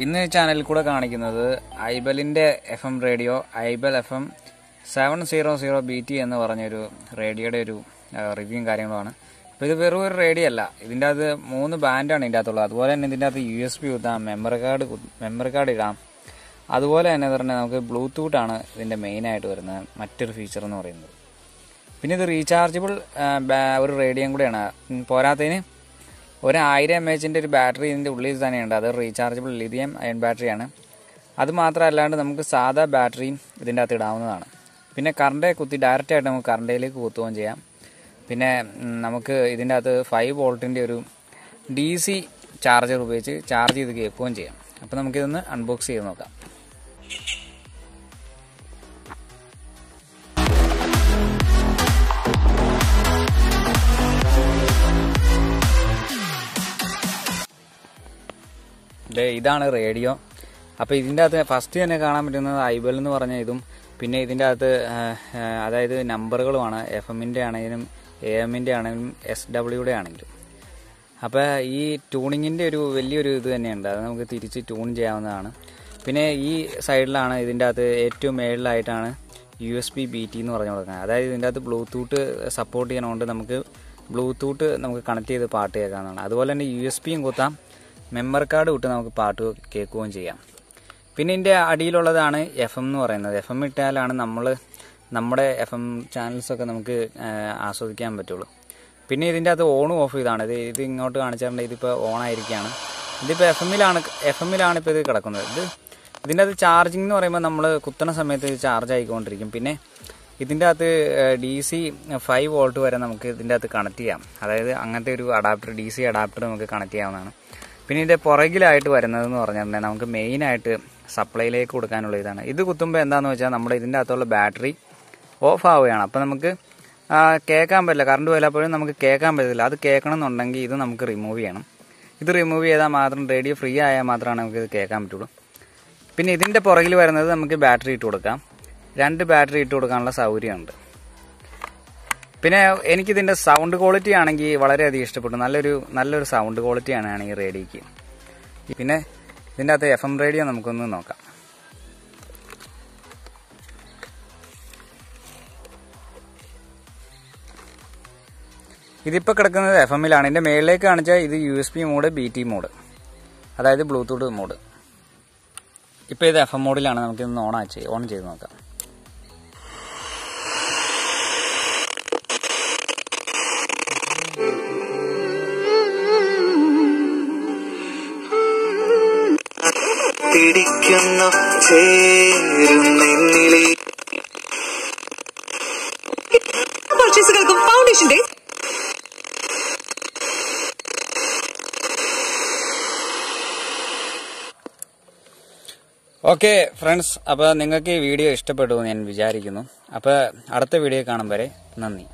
ഇന്ന് ചാനലിൽ കൂടെ കാണിക്കുന്നത് ഐബലിന്റെ FM radio Aibel FM 700 BT എന്ന് പറഞ്ഞൊരു റേഡിയോയുടെ ഒരു റിവ്യൂയും കാര്യങ്ങളുമാണ്. അപ്പോൾ ഇത് വെറും ഒരു റേഡിയോ അല്ല, ഇതിൻ്റെ അകത്ത് 3 ബാൻഡാണ് ഇതിൻ്റെ അകത്തുള്ളത്. അതുപോലെ തന്നെ ഇതിൻ്റെ അകത്ത് USB കുത്താം, മെമ്മറി കാർഡ് ഇടാം. അതുപോലെ തന്നെ പറഞ്ഞാൽ നമുക്ക് ബ്ലൂടൂത്താണ് ഇതിൻ്റെ മെയിനായിട്ട് വരുന്ന മറ്റൊരു ഫീച്ചർ എന്ന് പറയുന്നത്. പിന്നെ ഇത് റീചാർജബിൾ ഒരു റേഡിയോയും കൂടെയാണ്. പോരാത്തതിന് 1000 mAh ഒരു ബാറ്ററി ഇതിൻ്റെ ഉള്ളിൽ തന്നെയുണ്ട്. അത് റീചാർജബിൾ ലിഥിയം അയൺ ബാറ്ററിയാണ്. അത് മാത്രമല്ലാണ്ട് നമുക്ക് സാധാ ബാറ്ററിയും ഇതിൻ്റെ അകത്ത് ഇടാവുന്നതാണ്. പിന്നെ കറണ്ട് കുത്തി ഡയറക്റ്റായിട്ട് നമുക്ക് കറണ്ടിലേക്ക് കുത്തുകയും ചെയ്യാം. പിന്നെ നമുക്ക് ഇതിൻ്റെ അകത്ത് 5 വോൾട്ടിൻ്റെ ഒരു DC ചാർജർ ഉപയോഗിച്ച് ചാർജ് ചെയ്ത് കേൾക്കുകയും ചെയ്യാം. അപ്പോൾ നമുക്കിതൊന്ന് അൺബോക്സ് ചെയ്ത് നോക്കാം. ഇതാണ് റേഡിയോ. അപ്പോൾ ഇതിൻ്റെ അകത്ത് ഫസ്റ്റ് തന്നെ കാണാൻ പറ്റുന്നത് ഐബൽ എന്ന് പറഞ്ഞ ഇതും, പിന്നെ ഇതിൻ്റെ അകത്ത് അതായത് നമ്പറുകളുമാണ്. FM-ൻ്റെ ആണെങ്കിലും AM-ൻ്റെ ആണെങ്കിലും SW-യുടെ ആണെങ്കിലും. അപ്പോൾ ഈ ട്യൂണിങ്ങിൻ്റെ ഒരു വലിയൊരു ഇത് തന്നെയുണ്ട്. അത് നമുക്ക് തിരിച്ച് ട്യൂൺ ചെയ്യാവുന്നതാണ്. പിന്നെ ഈ സൈഡിലാണ് ഇതിൻ്റെ അകത്ത് ഏറ്റവും മേളിലായിട്ടാണ് USB BT എന്ന് പറഞ്ഞു കൊടുക്കുന്നത്. അതായത് ഇതിൻ്റെ അകത്ത് ബ്ലൂടൂത്ത് സപ്പോർട്ട് ചെയ്യണതുകൊണ്ട് നമുക്ക് ബ്ലൂടൂത്ത് നമുക്ക് കണക്ട് ചെയ്ത് പാട്ട് കേൾക്കാവുന്നതാണ്. അതുപോലെ തന്നെ USB-യും കുത്താം, മെമ്മറി കാർഡ് വിട്ട് നമുക്ക് പാട്ട് കേൾക്കുകയും ചെയ്യാം. പിന്നെ ഇതിൻ്റെ അടിയിലുള്ളതാണ് FM എന്ന് പറയുന്നത്. FM ഇട്ടാലാണ് നമ്മുടെ FM ചാനൽസൊക്കെ നമുക്ക് ആസ്വദിക്കാൻ പറ്റുള്ളൂ. പിന്നെ ഇതിൻ്റെ അകത്ത് ഓണും ഓഫ് ഇതാണ്. ഇത് ഇങ്ങോട്ട് കാണിച്ചിട്ടുണ്ടെങ്കിൽ ഇതിപ്പോൾ ഓണായിരിക്കുകയാണ്. ഇതിപ്പോൾ FM-ലാണ് ഇപ്പോൾ ഇത് കിടക്കുന്നത്. ഇതിൻ്റെ അകത്ത് ചാർജിങ് എന്ന് പറയുമ്പോൾ നമ്മൾ കുത്തണ സമയത്ത് ചാർജ് ആയിക്കൊണ്ടിരിക്കും. പിന്നെ ഇതിൻ്റെ അകത്ത് DC 5 വോൾട്ട് വരെ നമുക്ക് ഇതിൻ്റെ അകത്ത് കണക്ട് ചെയ്യാം. അതായത് അങ്ങനത്തെ ഒരു അഡാപ്റ്റർ, DC അഡാപ്റ്റർ നമുക്ക് കണക്ട് ചെയ്യാവുന്നതാണ്. പിന്നെ ഇതിൻ്റെ പുറകിലായിട്ട് വരുന്നതെന്ന് പറഞ്ഞിട്ടുണ്ടെങ്കിൽ നമുക്ക് മെയിനായിട്ട് സപ്ലൈയിലേക്ക് കൊടുക്കാനുള്ള ഇതാണ്. ഇത് കുത്തുമ്പോൾ എന്താണെന്ന് വെച്ചാൽ നമ്മുടെ ഇതിൻ്റെ അകത്തുള്ള ബാറ്ററി ഓഫ് ആവുകയാണ്. അപ്പോൾ നമുക്ക് കേൾക്കാൻ പറ്റില്ല, കറണ്ട് പോയപ്പോഴും നമുക്ക് കേൾക്കാൻ പറ്റില്ല. അത് കേൾക്കണം എന്നുണ്ടെങ്കിൽ ഇത് നമുക്ക് റിമൂവ് ചെയ്യണം. ഇത് റിമൂവ് ചെയ്താൽ മാത്രം റേഡിയോ ഫ്രീ ആയാൽ മാത്രമാണ് നമുക്ക് ഇത് കേൾക്കാൻ പറ്റുള്ളൂ. പിന്നെ ഇതിൻ്റെ പുറകിൽ വരുന്നത് നമുക്ക് ബാറ്ററി ഇട്ട് കൊടുക്കാം. 2 ബാറ്ററി ഇട്ട് കൊടുക്കാനുള്ള സൗകര്യമുണ്ട്. പിന്നെ എനിക്കിതിൻ്റെ സൗണ്ട് ക്വാളിറ്റി ആണെങ്കിൽ വളരെയധികം ഇഷ്ടപ്പെട്ടു. നല്ലൊരു സൗണ്ട് ക്വാളിറ്റിയാണ് ഈ റേഡിയോയ്ക്ക്. പിന്നെ ഇതിൻ്റെ അകത്ത് FM റേഡിയോ നമുക്കൊന്ന് നോക്കാം. ഇതിപ്പോൾ കിടക്കുന്നത് FM-ലാണ്. ഇതിൻ്റെ മേളിലേക്ക് കാണിച്ചാൽ ഇത് USB മോഡ്, BT മോഡ്, അതായത് ബ്ലൂടൂത്ത് മോഡ്. ഇപ്പോൾ ഇത് FM മോഡിലാണ്. നമുക്കിതൊന്ന് ഓൺ ചെയ്ത് നോക്കാം. പർച്ചേസുകൾക്കും ഫൗണ്ടേഷന്റെ ഓക്കെ ഫ്രണ്ട്സ്, അപ്പോൾ നിങ്ങൾക്ക് ഈ വീഡിയോ ഇഷ്ടപ്പെട്ടു എന്ന് ഞാൻ വിചാരിക്കുന്നു. അപ്പോൾ അടുത്ത വീഡിയോ കാണും വരെ നന്ദി.